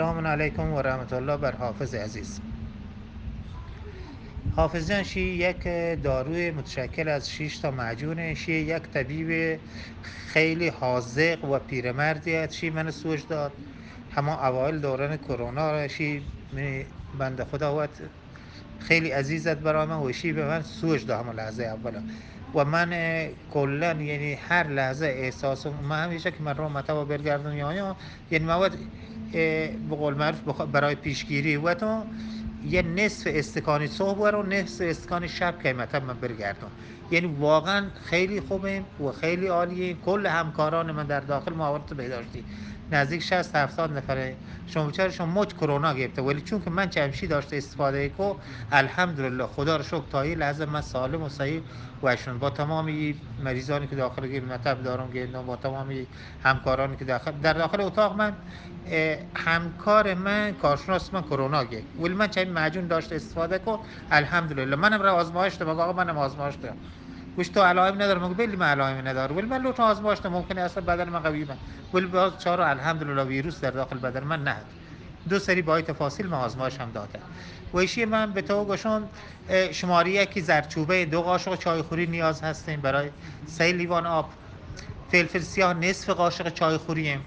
سلام علیکم و رحمت الله بر حافظ عزیز. حافظ جان شی یک داروی متشکل از 6 تا معجون، شی یک طبیب خیلی حاذق و پیرمردی است. شی من سوش داد همه اوایل دوران کرونا را. شی بنده خدا وقت خیلی عزیزت برای من و شی به من سوش داد همه لحظه اولا. و من کلا یعنی هر لحظه احساس من همیشه که من رو متا برگردم یعنی مواد به قول معروف برای پیشگیری و تو یه نصف استکانی صبح و نصف استکانی شب که مثلا من برگردم. یعنی واقعا خیلی خوبیم و خیلی عالیه. کل همکاران من در داخل محافظت بهداشتی نزدیک 60 70 نفره شما بیچارشون مچ کرونا گرفته، ولی چون که من چمشی داشته استفاده کو الحمدلله خدا رو شکر تا این لحظه من سالم و صحیح و اشون با تمامی مریضانی که داخل مطب دارم گردم، با تمامی همکارانی که در داخل اتاق من همکار من کارشناس من کرونا گرفت، ولی من چه معجون داشته استفاده کو الحمدلله. منم را آزمایش دادم، آقا منم آزمایش دادم گوش تو علائم نداره، مگه بلی من علائم نداره، ولی من لو تو آزمایش دادم ممکنه اصلا بدن من قوی من، ولی باز چهار الحمدلله ویروس در داخل بدن من نه. دو سری با تفاصیل من آزمایش هم داده. و ایشی من به تو گوشم شماره یکی زردچوبه 2 قاشق چای خوری نیاز هستیم برای 3 لیوان آب. فلفل سیاه نصف قاشق چای خوریم.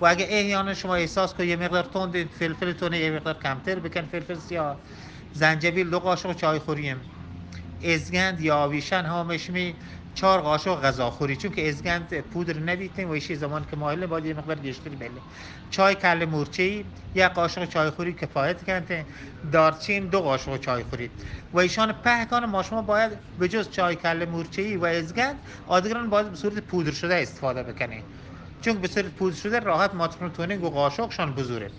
و اگه احیانا شما احساس کنید یه مقدار تند فلفلتون یه مقدار کمتر بکن فلفل سیاه. زنجبیل 2 قاشق چای خوریم. ازگند یا آویشن هامشمی 4 قاشق غذاخوری، چون که ازگند پودر نبیتیم و ایشی زمان که مایله باید یه مقدار گشتری بله. چای کل مورچه‌ای 1 قاشق چای خوری کفایت کنه. دارچین 2 قاشق چای خوری. و ایشان پهکان ما شما باید به جز چای کل مورچه‌ای و ازگند آدگران باید به صورت پودر شده استفاده بکنید، چون به صورت پودر شده راحت ماتونتونینگ و قاشقشان بزوره.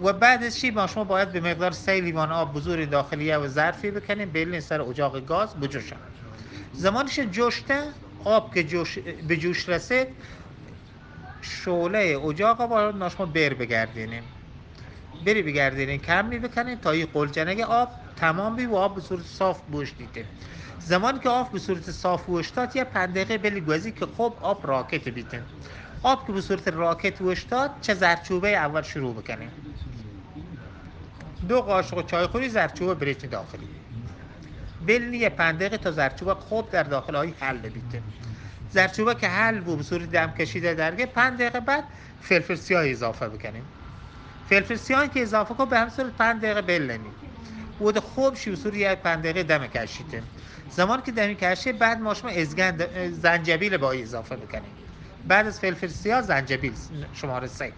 و بعد از چی ما شما باید به مقدار 3 لیوان آب بزرگ داخلیه و ظرفی بکنیم بلین سر اجاق گاز بجوشن. زمانش جوشته آب که به جوش رسید شعله اجاق با شما بگردینیم بگردینیم کم می بکنیم تا این قلجنگ آب تمام بی و آب به صورت صاف بوش دیده. زمانی که آب به صورت صاف بوشتاد یه 5 دقیقه بلی گوزی که خوب آب راکت بیتن. آب که به صورت راکت وشتاد چه زرچوبه اول شروع بکنیم. 2 قاشق چای خوری زرچوبه بریتین داخلی بلنی یه 5 دقیقه تا زرچوبه خوب در داخل های حل بیته. زرچوبه که حل بود به صورت دم کشیده درگه 5 دقیقه بعد فلفل سیاه اضافه بکنیم. فلفل سیاه که اضافه کنیم به همین صورت 5 دقیقه بلنیم و خوب شی به صورت یه 5 دقیقه دم کشیده. زمان که دم کشیده بعد ما شما ازگند زنجبیل با اضافه بکنیم. بعد از فلفل سیاه زنجبیل شماره 3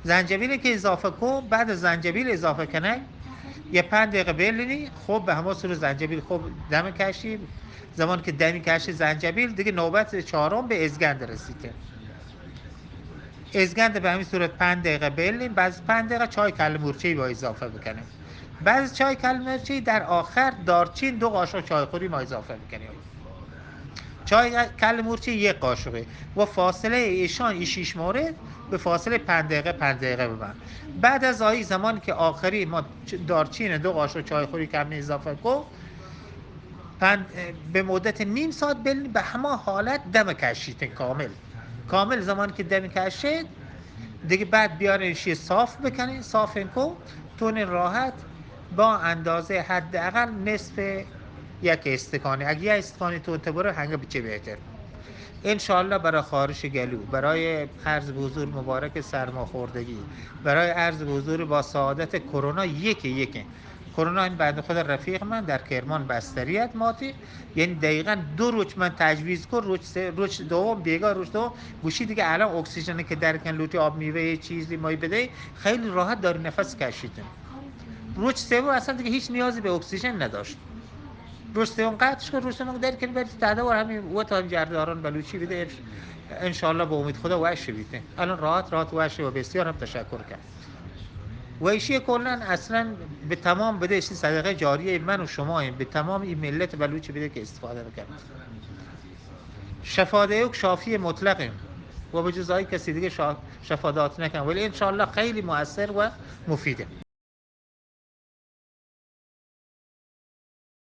زنجبیل که اضافه کو بعد از زنجبیل اضافه کنه یه 5 دقیقه بلینی خوب به همه صورت زنجبیل خوب دم کشی. زمان که دمی کشی زنجبیل دیگه نوبت چهارم به ازگند رسیده. ازگند به همین صورت 5 دقیقه بلین. بعد 5 دقیقه چای کل مورچه‌ای با اضافه بکنیم. بعد از چای کل مورچه‌ای در آخر دارچین 2 قاشق چای خوری ما اضافه بکنیم. چای کل مورچه 1 قاشقه و فاصله ایشان ای 6 مورد به فاصله 5 دقیقه 5 دقیقه ببند. بعد از آیی زمان که آخری ما دارچین 2 قاشق چای خوری کم اضافه کو به مدت نیم ساعت به همه حالت دم کشید کامل. زمان که دم کشید دیگه بعد بیارینش صاف بکنین صاف کو تون راحت با اندازه حداقل نصف یک استکانی. اگه یک استکانی تو تبره هنگه بچه بهتر انشالله برای خارش گلو، برای عرض به حضور مبارک سرماخوردگی، برای عرض به حضور با سعادت کرونا یکی کرونا این بنده خود رفیق من در کرمان بستریت ماتی، یعنی دقیقاً 2 روز من تجویز کن روز دوم بیگا روز دوم گوشی دیگه الان اکسیژنی که درکن لوتی آب میوه چیزی مایی بده خیلی راحت داری نفس کشیدن. روز سوم اصلا دیگه هیچ نیازی به اکسیژن نداشت. رستم قطعش که رستم در کنی برید تعدا و همین و تا جرداران بلوچی بده ان شاء الله با امید خدا وحش بیته. الان راحت وحش و بسیار هم تشکر کرد. و ایشی کلا اصلا به تمام بده ایشی صدقه جاریه من و شما این به تمام این ملت بلوچی بده که استفاده بکنه. شفاده شافی مطلقیم و به جزای کسی دیگه شفادات نکن، ولی ان شاء الله خیلی مؤثر و مفیده.